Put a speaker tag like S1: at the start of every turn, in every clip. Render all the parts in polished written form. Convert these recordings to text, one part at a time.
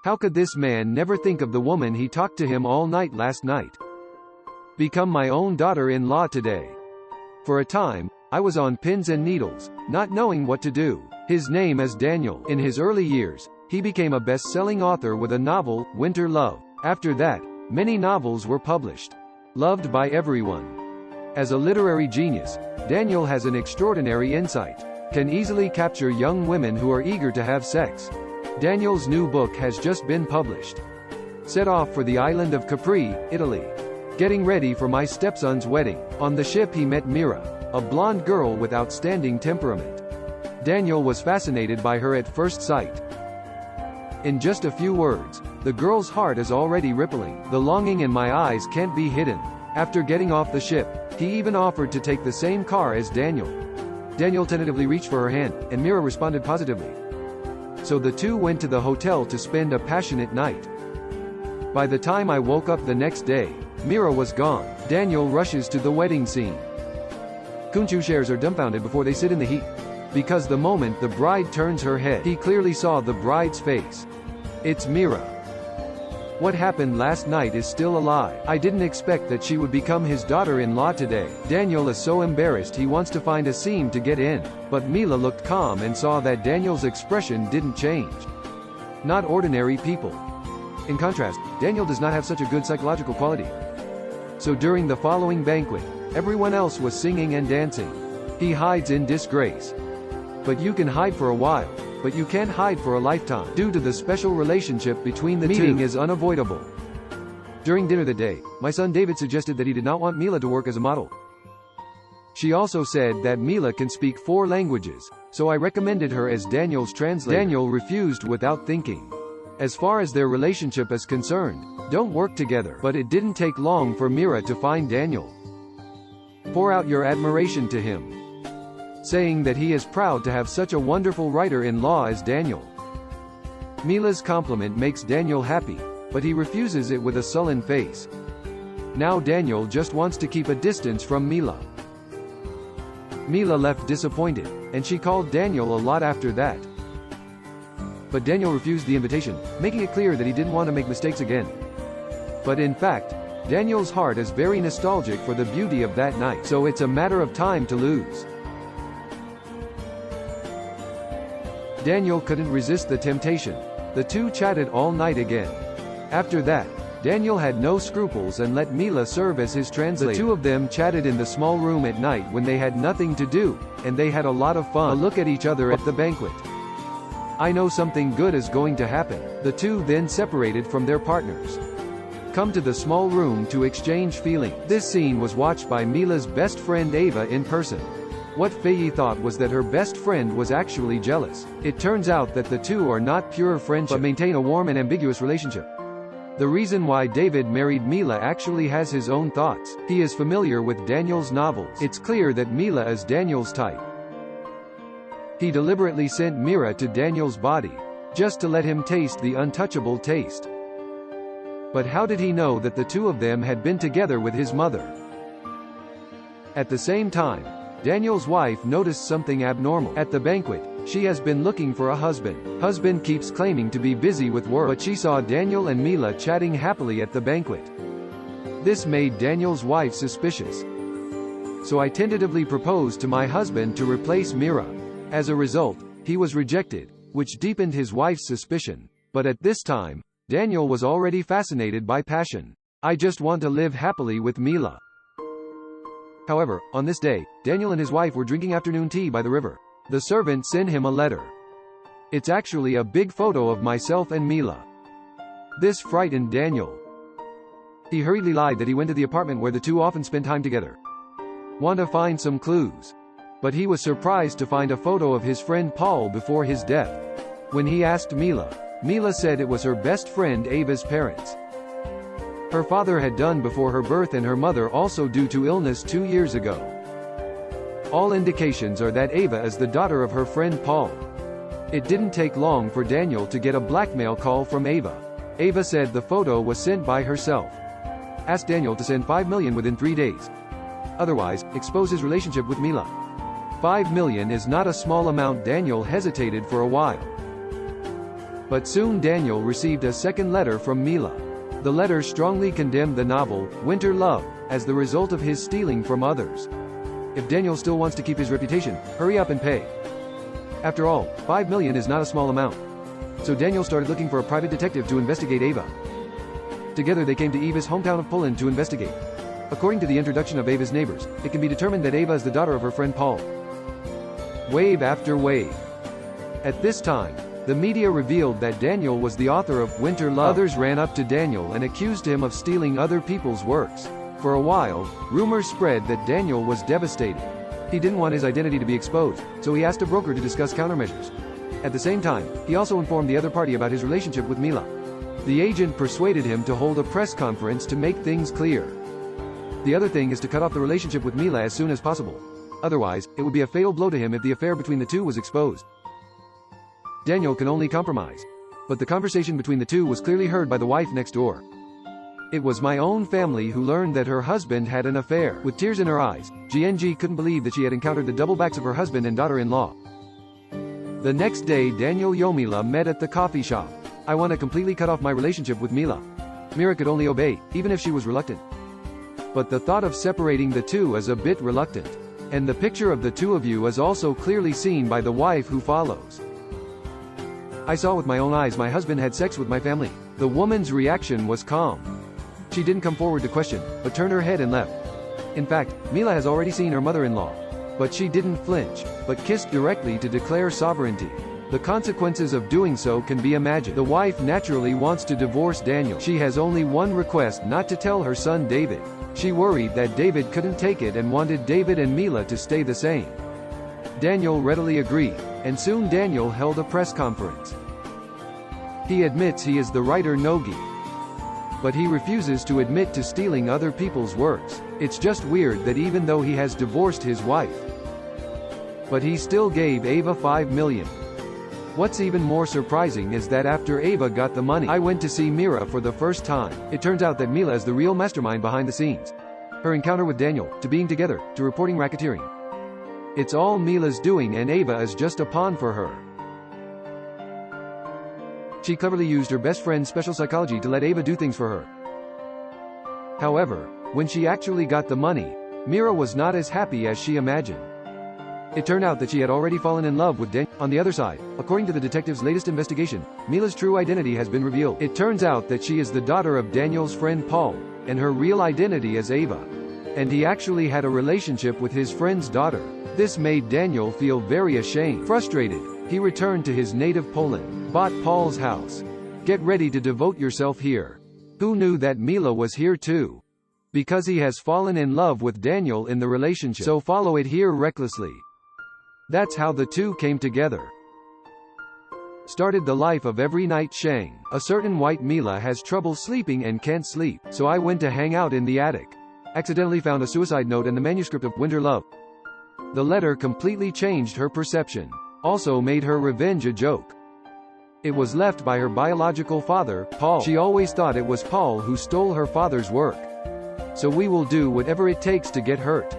S1: How could this man never think of the woman he talked to him all night last night? Become my own daughter-in-law today. For a time, I was on pins and needles, not knowing what to do. His name is Daniel. In his early years, he became a best-selling author with a novel, Winter Love. After that, many novels were published. Loved by everyone. As a literary genius, Daniel has an extraordinary insight. Can easily capture young women who are eager to have sex. Daniel's new book has just been published. Set off for the island of Capri, Italy. Getting ready for my stepson's wedding. On the ship he met Mira, a blonde girl with outstanding temperament. Daniel was fascinated by her at first sight. In just a few words, the girl's heart is already rippling. The longing in my eyes can't be hidden. After getting off the ship, he even offered to take the same car as Daniel. Daniel tentatively reached for her hand, and Mira responded positively. So the two went to the hotel to spend a passionate night. By the time I woke up the next day, Mira was gone. Daniel rushes to the wedding scene. Kunchu shares are dumbfounded before they sit in the heat. Because the moment the bride turns her head, he clearly saw the bride's face. It's Mira. What happened last night is still a lie. I didn't expect that she would become his daughter-in-law today. Daniel is so embarrassed he wants to find a seam to get in. But Mila looked calm and saw that Daniel's expression didn't change. Not ordinary people. In contrast, Daniel does not have such a good psychological quality. So during the following banquet, everyone else was singing and dancing. He hides in disgrace. But you can hide for a while, but you can't hide for a lifetime. Due to the special relationship between the two, meeting is unavoidable. During dinner that day, my son David suggested that he did not want Mila to work as a model. She also said that Mila can speak 4 languages, so I recommended her as Daniel's translator. Daniel refused without thinking. As far as their relationship is concerned, don't work together. But it didn't take long for Mira to find Daniel. Pour out your admiration to him, saying that he is proud to have such a wonderful writer-in-law as Daniel. Mila's compliment makes Daniel happy, but he refuses it with a sullen face. Now Daniel just wants to keep a distance from Mila. Mila left disappointed, and she called Daniel a lot after that. But Daniel refused the invitation, making it clear that he didn't want to make mistakes again. But in fact, Daniel's heart is very nostalgic for the beauty of that night, so it's a matter of time to lose. Daniel couldn't resist the temptation. The two chatted all night again. After that, Daniel had no scruples and let Mila serve as his translator. The two of them chatted in the small room at night when they had nothing to do, and they had a lot of fun. A look at each other at the banquet. I know something good is going to happen. The two then separated from their partners. Come to the small room to exchange feelings. This scene was watched by Mila's best friend Ava in person. What Faye thought was that her best friend was actually jealous. It turns out that the two are not pure friendship, but maintain a warm and ambiguous relationship. The reason why David married Mila actually has his own thoughts. He is familiar with Daniel's novels. It's clear that Mila is Daniel's type. He deliberately sent Mira to Daniel's body, just to let him taste the untouchable taste. But how did he know that the two of them had been together with his mother? At the same time, Daniel's wife noticed something abnormal. At the banquet, she has been looking for a husband. Husband keeps claiming to be busy with work, but she saw Daniel and Mila chatting happily at the banquet. This made Daniel's wife suspicious. So I tentatively proposed to my husband to replace Mira. As a result, he was rejected, which deepened his wife's suspicion. But at this time, Daniel was already fascinated by passion. I just want to live happily with Mila. However, on this day, Daniel and his wife were drinking afternoon tea by the river. The servant sent him a letter. It's actually a big photo of myself and Mila. This frightened Daniel. He hurriedly lied that he went to the apartment where the two often spent time together. Want to find some clues. But he was surprised to find a photo of his friend Paul before his death. When he asked Mila, Mila said it was her best friend Ava's parents. Her father had died before her birth and her mother also due to illness 2 years ago. All indications are that Ava is the daughter of her friend Paul. It didn't take long for Daniel to get a blackmail call from Ava. Ava said the photo was sent by herself. Asked Daniel to send $5 million within 3 days. Otherwise, expose his relationship with Mila. $5 million is not a small amount. Daniel hesitated for a while. But soon Daniel received a second letter from Mila. The letter strongly condemned the novel, Winter Love, as the result of his stealing from others. If Daniel still wants to keep his reputation, hurry up and pay. After all, $5 million is not a small amount. So Daniel started looking for a private detective to investigate Ava. Together they came to Eva's hometown of Poland to investigate. According to the introduction of Ava's neighbors, it can be determined that Ava is the daughter of her friend Paul. Wave after wave. At this time, the media revealed that Daniel was the author of Winter Love. Others ran up to Daniel and accused him of stealing other people's works. For a while, rumors spread that Daniel was devastated. He didn't want his identity to be exposed, so he asked a broker to discuss countermeasures. At the same time, he also informed the other party about his relationship with Mila. The agent persuaded him to hold a press conference to make things clear. The other thing is to cut off the relationship with Mila as soon as possible. Otherwise, it would be a fatal blow to him if the affair between the two was exposed. Daniel can only compromise. But the conversation between the two was clearly heard by the wife next door. It was my own family who learned that her husband had an affair. With tears in her eyes, GNG couldn't believe that she had encountered the double backs of her husband and daughter-in-law. The next day Daniel and Mila met at the coffee shop. I want to completely cut off my relationship with Mila. Mira could only obey, even if she was reluctant. But the thought of separating the two is a bit reluctant. And the picture of the two of you is also clearly seen by the wife who follows. I saw with my own eyes my husband had sex with my family. The woman's reaction was calm. She didn't come forward to question, but turned her head and left. In fact, Mila has already seen her mother-in-law. But she didn't flinch, but kissed directly to declare sovereignty. The consequences of doing so can be imagined. The wife naturally wants to divorce Daniel. She has only one request: not to tell her son David. She worried that David couldn't take it and wanted David and Mila to stay the same. Daniel readily agreed, and soon Daniel held a press conference. He admits he is the writer Nogi. But he refuses to admit to stealing other people's works. It's just weird that even though he has divorced his wife, but he still gave Ava $5 million. What's even more surprising is that after Ava got the money, I went to see Mira for the first time. It turns out that Mila is the real mastermind behind the scenes. Her encounter with Daniel, to being together, to reporting racketeering. It's all Mila's doing and Ava is just a pawn for her. She cleverly used her best friend's special psychology to let Ava do things for her. However, when she actually got the money, Mira was not as happy as she imagined. It turned out that she had already fallen in love with Daniel. On the other side, according to the detective's latest investigation, Mila's true identity has been revealed. It turns out that she is the daughter of Daniel's friend Paul, and her real identity is Ava. And he actually had a relationship with his friend's daughter. This made Daniel feel very ashamed. Frustrated, he returned to his native Poland, bought Paul's house. Get ready to devote yourself here. Who knew that Mila was here too? Because he has fallen in love with Daniel in the relationship. So follow it here recklessly. That's how the two came together. Started the life of every night Shang. A certain white Mila has trouble sleeping and can't sleep, so I went to hang out in the attic. Accidentally found a suicide note and the manuscript of Winter Love. The letter completely changed her perception. Also made her revenge a joke. It was left by her biological father, Paul. She always thought it was Paul who stole her father's work. So we will do whatever it takes to get hurt.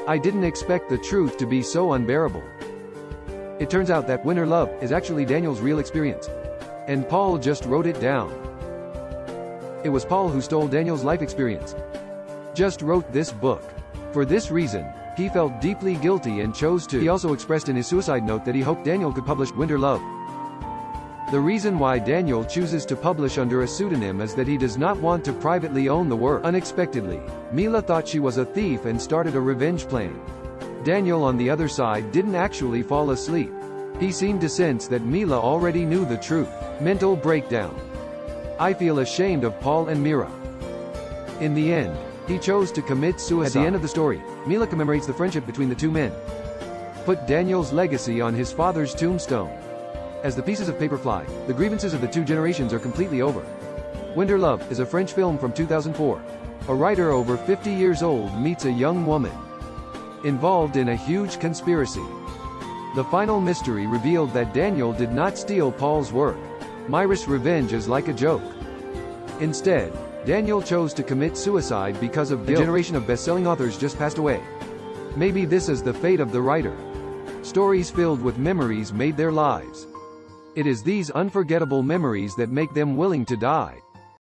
S1: I didn't expect the truth to be so unbearable. It turns out that Winter Love is actually Daniel's real experience. And Paul just wrote it down. It was Paul who stole Daniel's life experience. Just wrote this book. For this reason, he felt deeply guilty and chose to. He also expressed in his suicide note that he hoped Daniel could publish Winter Love. The reason why Daniel chooses to publish under a pseudonym is that he does not want to privately own the work. Unexpectedly, Mila thought she was a thief and started a revenge plan. Daniel on the other side didn't actually fall asleep. He seemed to sense that Mila already knew the truth. Mental breakdown. I feel ashamed of Paul and Mira. In the end, he chose to commit suicide. At the end of the story, Mila commemorates the friendship between the two men. Put Daniel's legacy on his father's tombstone. As the pieces of paper fly, the grievances of the two generations are completely over. Winter Love is a French film from 2004. A writer over 50 years old meets a young woman involved in a huge conspiracy. The final mystery revealed that Daniel did not steal Paul's work. Myra's revenge is like a joke. Instead, Daniel chose to commit suicide because of guilt. A generation of best-selling authors just passed away. Maybe this is the fate of the writer. Stories filled with memories made their lives. It is these unforgettable memories that make them willing to die.